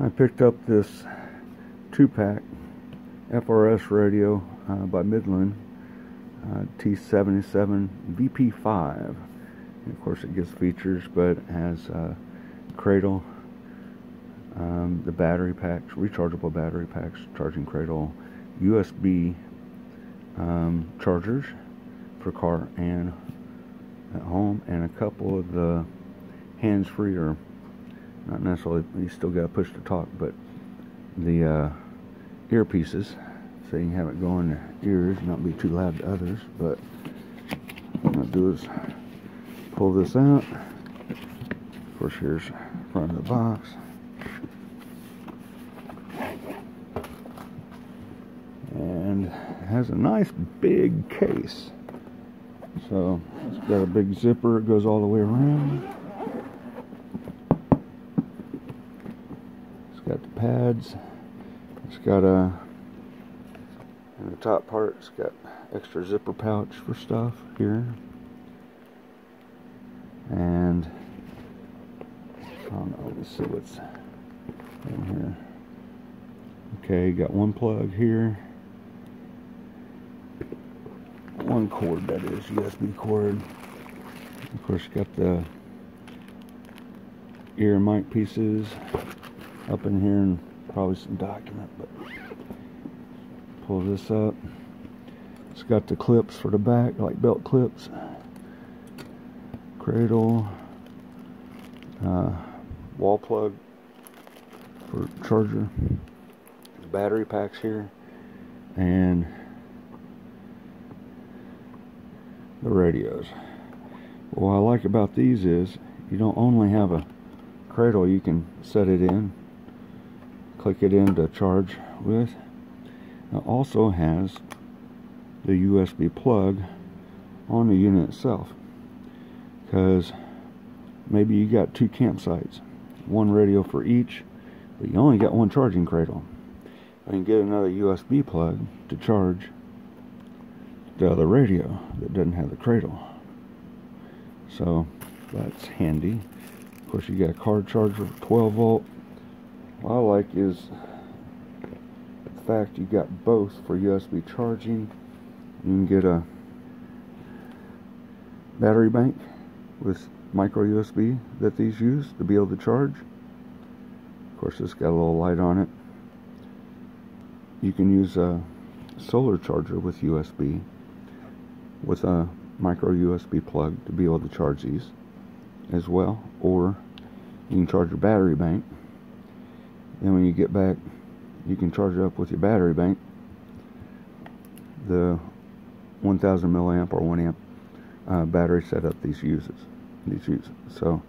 I picked up this 2-pack FRS radio by Midland, T77 VP5. And of course it gives features, but it has cradle, the battery packs, rechargeable battery packs, charging cradle, USB chargers for car and at home, and a couple of the hands-free, or not necessarily, you still got to push to talk, but the earpieces, so you can have it go in your ears, not be too loud to others. But what I'm going to do is pull this out. Of course, here's the front of the box. And it has a nice big case. So it's got a big zipper, it goes all the way around. It's got the pads. It's got a, in the top part, it's got extra zipper pouch for stuff here. And I don't know, let's see what's in here. Okay, got one plug here. One cord, that is, USB cord. Of course, got the ear mic pieces up in here, and probably some document, but pull this up. It's got the clips for the back, like belt clips. Cradle, wall plug for charger, battery packs here, and the radios. What I like about these is you don't only have a cradle you can set it in, click it in to charge with. It also has the USB plug on the unit itself, because maybe you got 2 campsites, one radio for each, but you only got one charging cradle. You can get another USB plug to charge the other radio that doesn't have the cradle. So that's handy. Of course, you got a car charger for 12 volt. What I like is the fact you got both for USB charging. You can get a battery bank with micro USB that these use to be able to charge. Of course, it's got a little light on it. You can use a solar charger with USB, with a micro USB plug to be able to charge these as well, or you can charge your battery bank. Then when you get back, you can charge it up with your battery bank, the 1000 milliamp or 1 amp battery setup these uses. So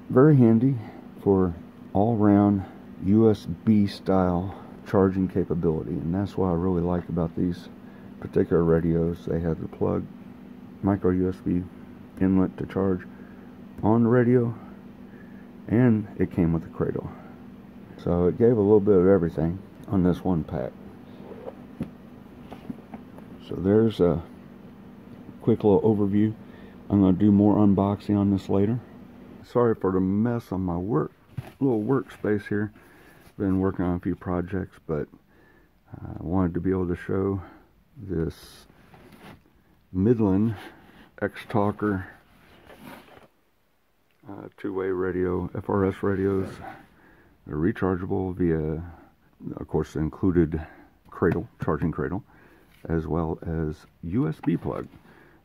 very handy for all-round USB style charging capability, and that's what I really like about these particular radios. They have the plug, micro USB inlet to charge on the radio, and it came with a cradle. So it gave a little bit of everything on this one pack. So there's a quick little overview. I'm going to do more unboxing on this later. Sorry for the mess on my little workspace here. Been working on a few projects, but I wanted to be able to show this Midland X-Talker 2-way radio, FRS radios. They're rechargeable via, of course, the included cradle, charging cradle, as well as USB plug.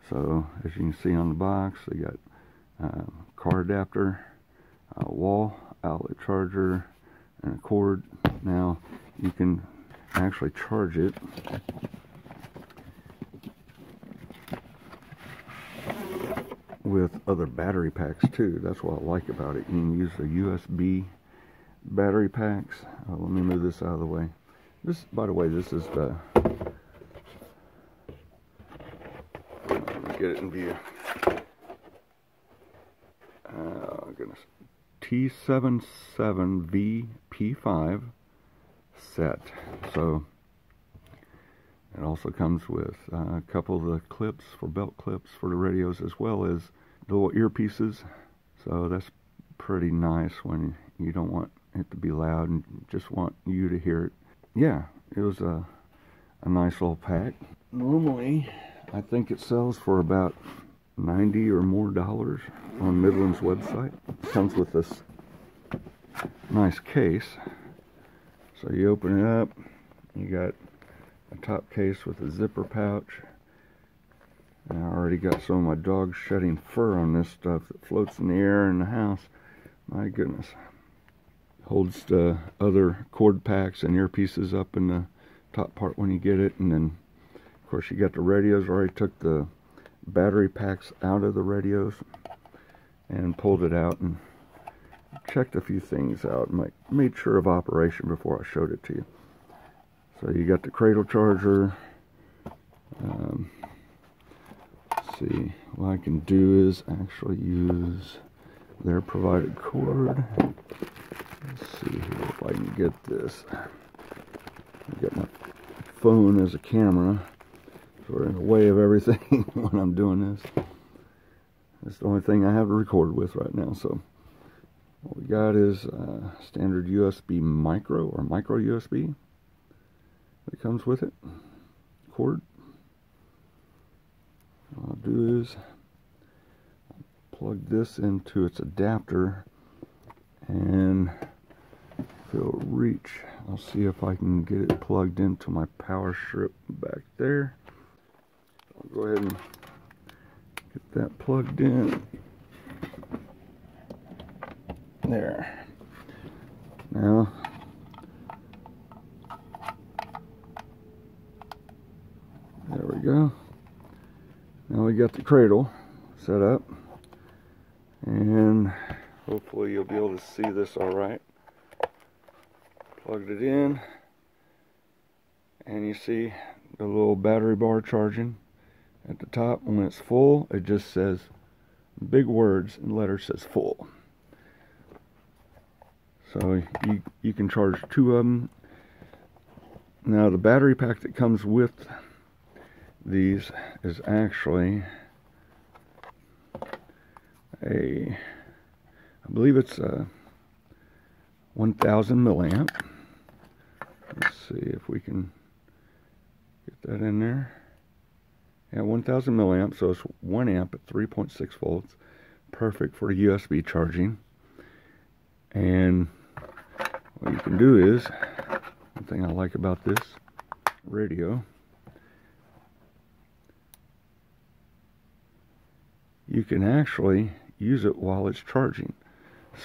So as you can see on the box, they got car adapter, wall outlet charger, and a cord. Now you can actually charge it with other battery packs too. That's what I like about it. You can use the USB battery packs. Let me move this out of the way. This, by the way, this is the, let me get it in view. Oh goodness, T77 VP5 set. So it also comes with a couple of the clips for belt clips for the radios, as well as the little earpieces. So that's pretty nice when you don't want it to be loud and just want you to hear it. Yeah, it was a nice little pack. Normally, I think it sells for about $90 or more on Midland's website. It comes with this nice case. So you open it up, you got a top case with a zipper pouch. And I already got some of my dog shedding fur on this stuff that floats in the air in the house. My goodness. Holds the other cord packs and earpieces up in the top part when you get it. And then, of course, you got the radios. I already took the battery packs out of the radios and pulled it out and checked a few things out. Made sure of operation before I showed it to you. So you got the cradle charger. Let's see, what I can do is actually use their provided cord. Let's see here if I can get this. I got my phone as a camera, sort of in the way of everything when I'm doing this. That's the only thing I have to record with right now. So what we got is standard USB micro or micro USB that comes with it. Cord. What I'll do is plug this into its adapter, and if it'll reach, I'll see if I can get it plugged into my power strip back there. I'll go ahead and get that plugged in. There. Now, there we go. Now we got the cradle set up, and hopefully you'll be able to see this all right. Plugged it in, and you see the little battery bar charging at the top. When it's full, it just says, big words and letters says full. So you can charge 2 of them. Now the battery pack that comes with these is actually I believe it's a 1000 milliamp. Let's see if we can get that in there. Yeah, 1000 milliamp, so it's 1 amp at 3.6 volts. Perfect for USB charging. And what you can do is, one thing I like about this radio, you can actually use it while it's charging.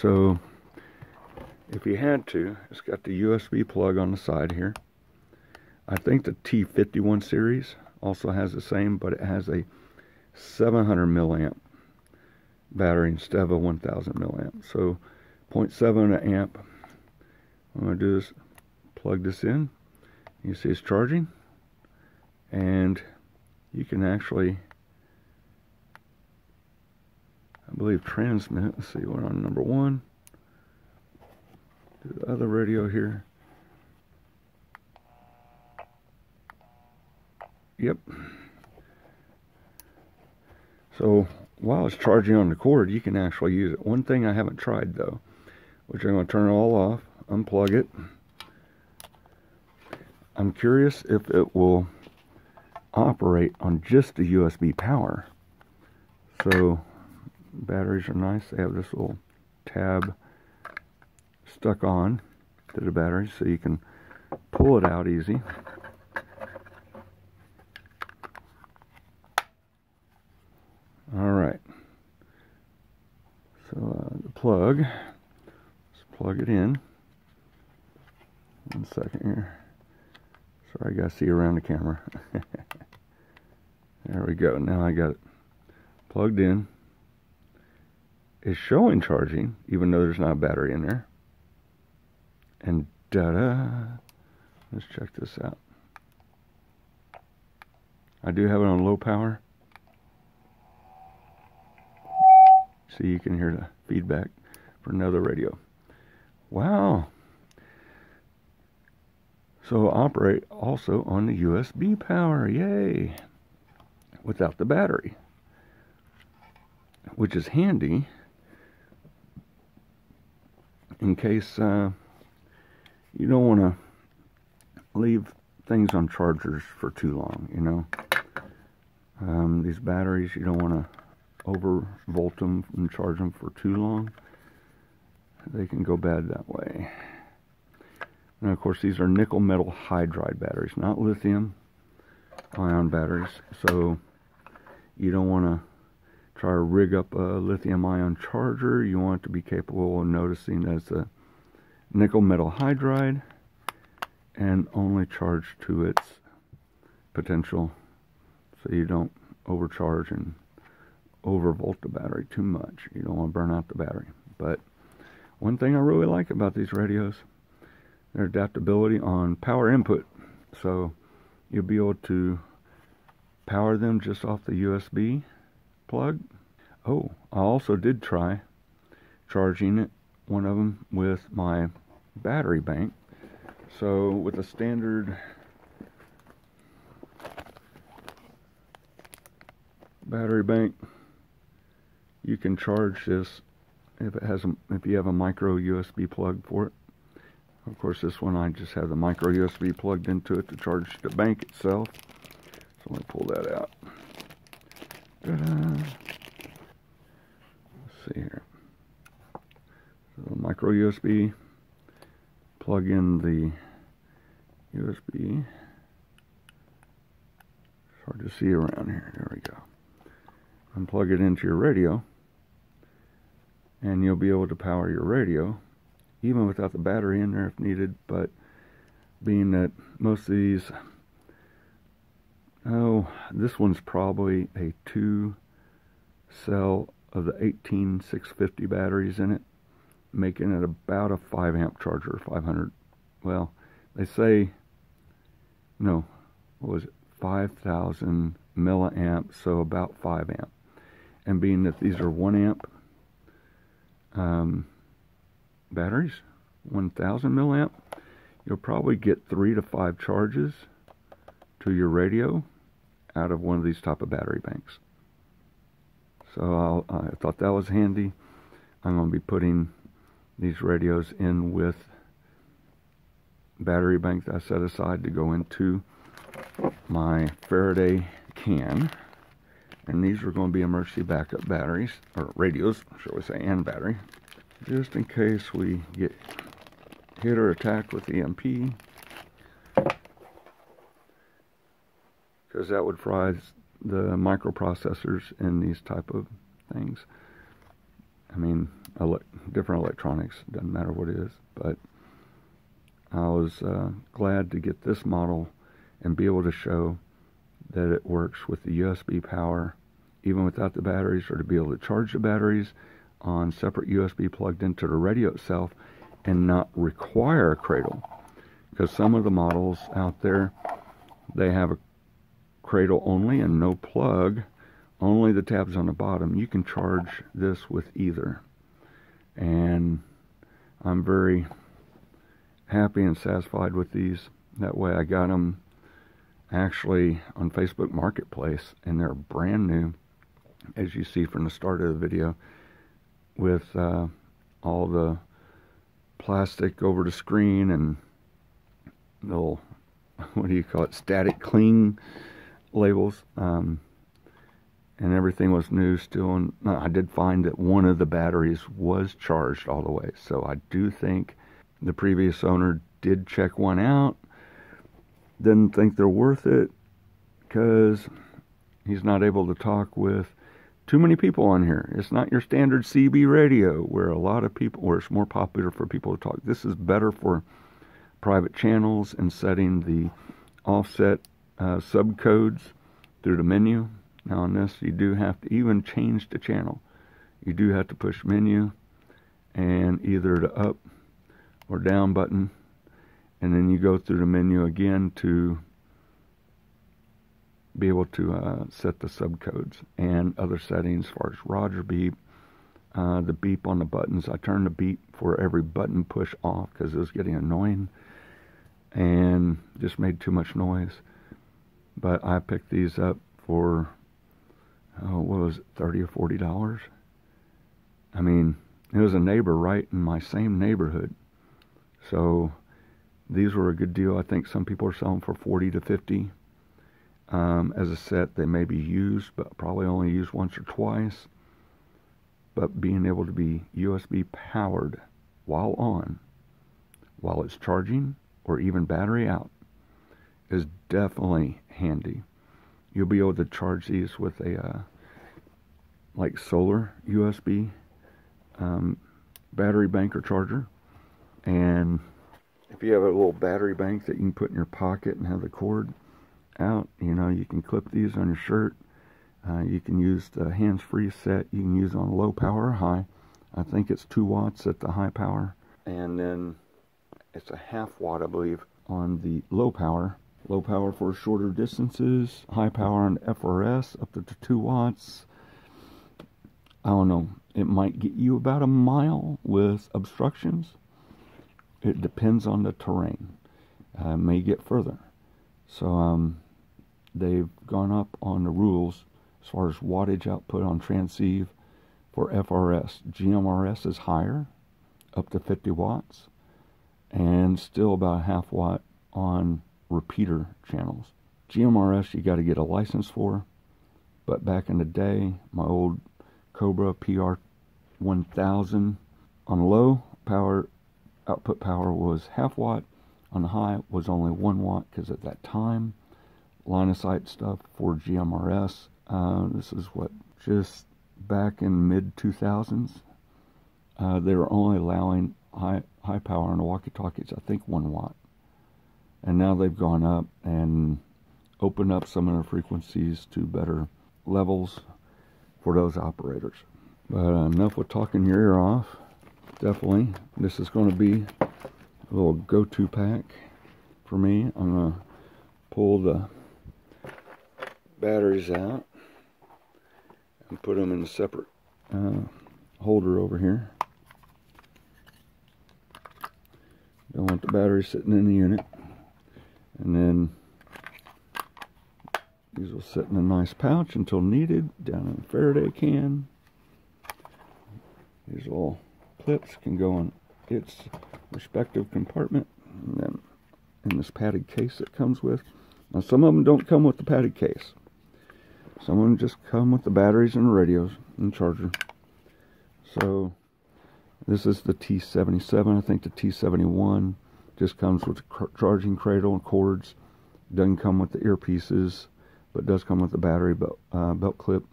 So if you had to, it's got the USB plug on the side here. I think the T51 series also has the same, but it has a 700 milliamp battery instead of a 1000 milliamp. So 0.7 amp. What I'm going to do is plug this in. You see it's charging, and you can actually, I believe, transmit. Let's see, we're on number 1. Do the other radio here. Yep. So while it's charging on the cord, you can actually use it. One thing I haven't tried though, which I'm going to turn it all off, unplug it. I'm curious if it will operate on just the USB power. So batteries are nice. They have this little tab stuck on to the battery, so you can pull it out easy. Alright, so the plug, let's plug it in. 1 second here. Sorry, I gotta see around the camera. There we go. Now I got it plugged in. It's showing charging, even though there's not a battery in there. And da-da! Let's check this out. I do have it on low power. So you can hear the feedback for another radio. Wow. So operate also on the USB power. Yay. Without the battery. Which is handy in case you don't want to leave things on chargers for too long, you know. These batteries, you don't want to overvolt them and charge them for too long. They can go bad that way. And of course, these are nickel metal hydride batteries, not lithium ion batteries. So you don't want to try to rig up a lithium ion charger. You want it to be capable of noticing that it's a nickel metal hydride and only charge to its potential, so you don't overcharge and overvolt the battery too much. You don't want to burn out the battery. But one thing I really like about these radios, their adaptability on power input. So you'll be able to power them just off the USB plug. Oh, I also did try charging one of them with my battery bank. So with a standard battery bank, you can charge this if you have a micro USB plug for it. Of course, this one I just have the micro USB plugged into it to charge the bank itself. So let me pull that out. Ta-da. Let's see here. So micro USB, plug in the USB. It's hard to see around here. There we go. And plug it into your radio, and you'll be able to power your radio even without the battery in there if needed. But being that most of these, this one's probably a 2 cell of the 18650 batteries in it, making it about a 5 amp charger, 500. Well, they say, no, what was it, 5,000 milliamps, so about 5 amp. And being that these are 1 amp batteries, 1,000 milliamp, you'll probably get 3 to 5 charges to your radio out of one of these type of battery banks. So I thought that was handy. I'm going to be putting these radios in with battery bank that I set aside to go into my Faraday can. And these are going to be emergency backup batteries, or radios, shall we say, and battery, just in case we get hit or attacked with EMP, because that would fry the microprocessors in these type of things. I mean, different electronics, doesn't matter what it is. But I was glad to get this model and be able to show that it works with the USB power even without the batteries, or to be able to charge the batteries on separate USB plugged into the radio itself and not require a cradle. Because some of the models out there, they have a cradle only and no plug, only the tabs on the bottom. You can charge this with either. And I'm very happy and satisfied with these. That way I got them actually on Facebook Marketplace, and they're brand new, as you see from the start of the video, with all the plastic over the screen and little, what do you call it, static cling labels, and everything was new still. And I did find that one of the batteries was charged all the way, so I do think the previous owner did check one out. Didn't think they're worth it because he's not able to talk with too many people on here. It's not your standard CB radio where a lot of people, where it's more popular for people to talk. This is better for private channels and setting the offset subcodes through the menu. Now on this, you do have to even change the channel. You do have to push menu and either the up or down button, and then you go through the menu again to be able to set the subcodes and other settings as far as Roger beep, the beep on the buttons. I turned the beep for every button push off because it was getting annoying and just made too much noise. But I picked these up for, what was it, $30 or $40? I mean, It was a neighbor right in my same neighborhood. So these were a good deal. I think some people are selling for 40 to 50. As a set, they may be used, but probably only used once or twice. But being able to be USB powered while on, while it's charging, or even battery out, is definitely handy. You'll be able to charge these with a like solar USB battery bank or charger. And if you have a little battery bank that you can put in your pocket and have the cord out, you know, you can clip these on your shirt. You can use the hands-free set. You can use on low power or high. I think it's 2 watts at the high power, and then it's a ½ watt, I believe, on the low power. Low power for shorter distances, high power on FRS up to 2 watts. I don't know, it might get you about a mile with obstructions. It depends on the terrain. It may get further. So they've gone up on the rules as far as wattage output on transceive for FRS. GMRS is higher, up to 50 watts, and still about a ½ watt on repeater channels. GMRS you got to get a license for, but back in the day, my old Cobra PR1000 on low power output power was ½ watt, on the high was only 1 watt, because at that time, line of sight stuff for GMRS, this is what, just back in mid 2000s, they were only allowing high power on the walkie-talkies, I think 1 watt. And now they've gone up and opened up some of their frequencies to better levels for those operators. But enough with talking your ear off. Definitely, this is going to be a little go-to pack for me. I'm going to pull the batteries out and put them in a separate holder over here. Don't want the battery sitting in the unit. And then these will sit in a nice pouch until needed, down in a Faraday can. These little clips can go in its respective compartment, and then in this padded case it comes with. Now some of them don't come with the padded case. Some of them just come with the batteries and the radios and the charger. So this is the T77. I think the T71 just comes with the charging cradle and cords. Doesn't come with the earpieces, but does come with the battery belt clip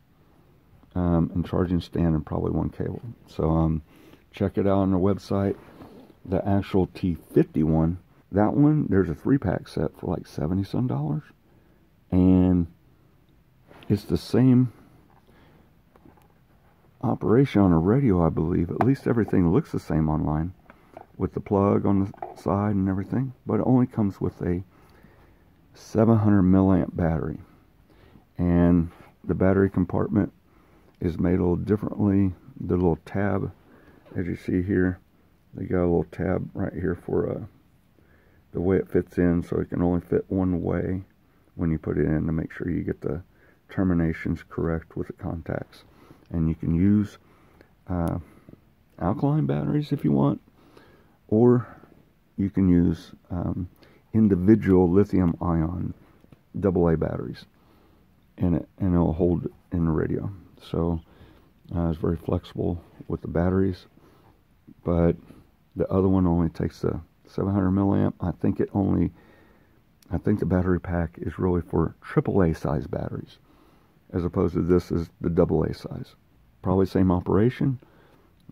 and charging stand, and probably 1 cable. So check it out on their website. The actual T51, that one, there's a 3-pack set for like $70 some, and it's the same operation on a radio, I believe. At least everything looks the same online, with the plug on the side and everything, but it only comes with a 700 milliamp battery, and the battery compartment is made a little differently. The little tab, as you see here, they got a little tab right here for the way it fits in, so it can only fit one way when you put it in, to make sure you get the terminations correct with the contacts. And you can use alkaline batteries if you want, or you can use individual lithium ion AA batteries in it, and it'll hold in the radio. So it's very flexible with the batteries, but the other one only takes the 700 milliamp. I think the battery pack is really for AAA size batteries, as opposed to this is the AA size. Probably same operation,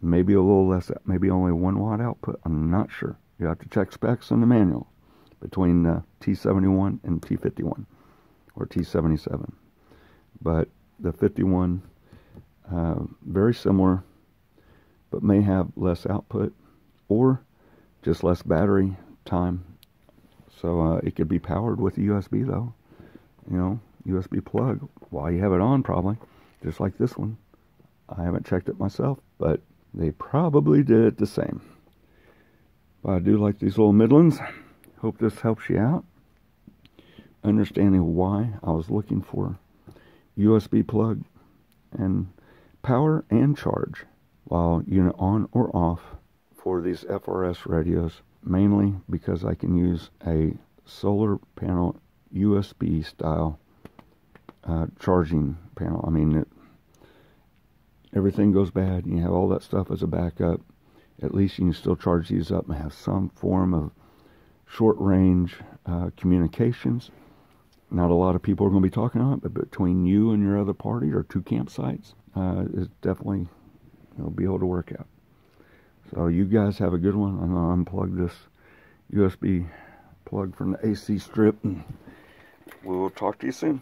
maybe a little less, maybe only 1 watt output. I'm not sure. You have to check specs in the manual between the T71 and T51 or T77. But the 51, very similar, but may have less output or just less battery time. So it could be powered with a USB though, you know, USB plug while you have it on, probably, just like this one. I haven't checked it myself, but they probably did it the same. But I do like these little Midlands. Hope this helps you out. Understanding why I was looking for USB plug and power and charge while unit on or off for these FRS radios, mainly because I can use a solar panel USB style charging panel. I mean, everything goes bad and you have all that stuff as a backup. At least you can still charge these up and have some form of short range communications. Not a lot of people are going to be talking on it, but between you and your other party or two campsites, it's definitely, it'll be able to work out. So you guys have a good one. I'm going to unplug this USB plug from the AC strip, and we'll talk to you soon.